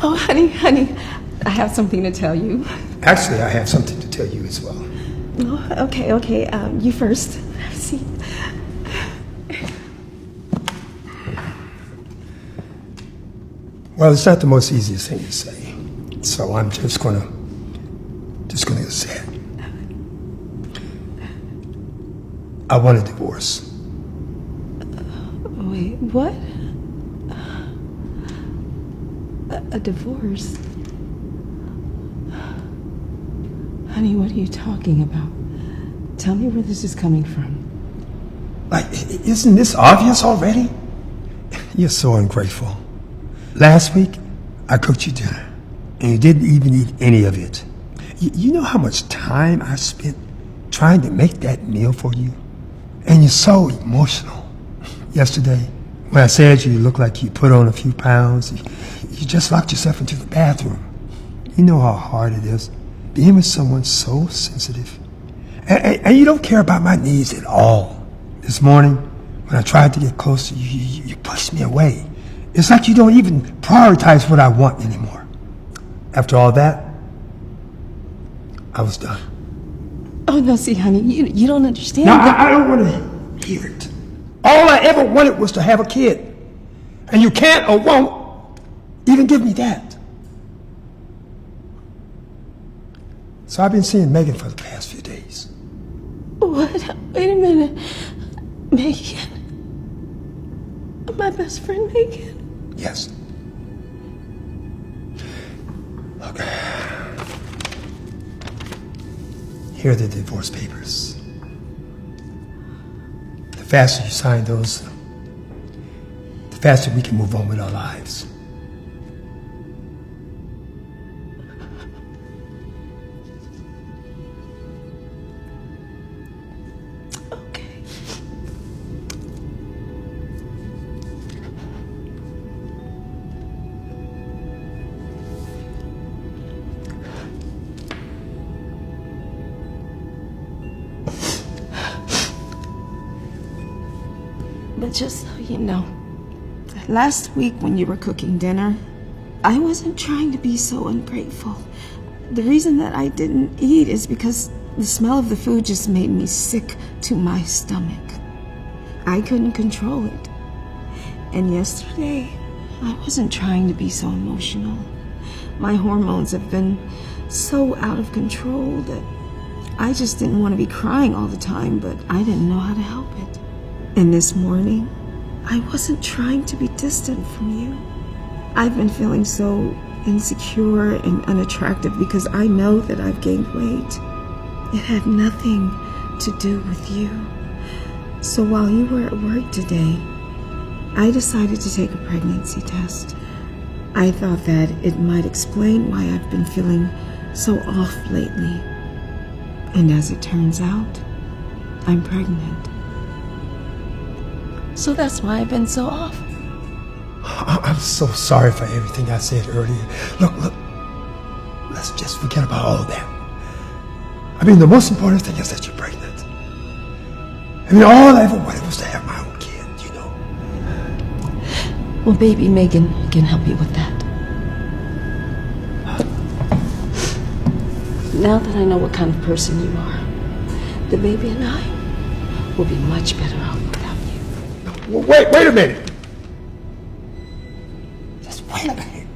Oh, honey, I have something to tell you. Actually, I have something to tell you as well. Oh, okay. You first. See. Well, it's not the most easiest thing to say, so I'm just gonna say it. I want a divorce. Wait, what? A divorce? Honey, what are you talking about? Tell me where this is coming from. Like, isn't this obvious already? You're so ungrateful. Last week, I cooked you dinner, and you didn't even eat any of it. You know how much time I spent trying to make that meal for you? And you're so emotional. Yesterday, when I said you looked like you put on a few pounds, you just locked yourself into the bathroom. You know how hard it is being with someone so sensitive. And you don't care about my needs at all. This morning, when I tried to get close to you, you pushed me away. It's like you don't even prioritize what I want anymore. After all that, I was done. Oh, no, see, honey, you don't understand. No, I don't want to hear it. All I ever wanted was to have a kid. And you can't or won't even give me that. So I've been seeing Megan for the past few days. What? Wait a minute. Megan? My best friend, Megan? Yes. Look. Here are the divorce papers. The faster you sign those, the faster we can move on with our lives. Okay. But just so you know, last week when you were cooking dinner, I wasn't trying to be so ungrateful. The reason that I didn't eat is because the smell of the food just made me sick to my stomach. I couldn't control it. And yesterday, I wasn't trying to be so emotional. My hormones have been so out of control that I just didn't want to be crying all the time, but I didn't know how to help it. And this morning, I wasn't trying to be distant from you. I've been feeling so insecure and unattractive because I know that I've gained weight. It had nothing to do with you. So while you were at work today, I decided to take a pregnancy test. I thought that it might explain why I've been feeling so off lately. And as it turns out, I'm pregnant. So that's why I've been so off. I'm so sorry for everything I said earlier. Look, let's just forget about all of that. I mean, the most important thing is that you're pregnant. I mean, all I ever wanted was to have my own kid, you know. Well, baby Megan can help you with that. Now that I know what kind of person you are, the baby and I will be much better off without you. Well, wait a minute. Just wait a minute.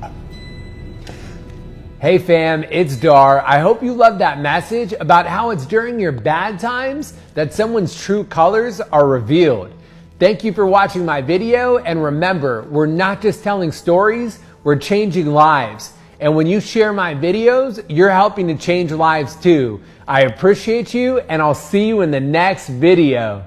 Hey fam, it's Dar. I hope you loved that message about how it's during your bad times that someone's true colors are revealed. Thank you for watching my video, and remember, we're not just telling stories, we're changing lives. And when you share my videos, you're helping to change lives too. I appreciate you, and I'll see you in the next video.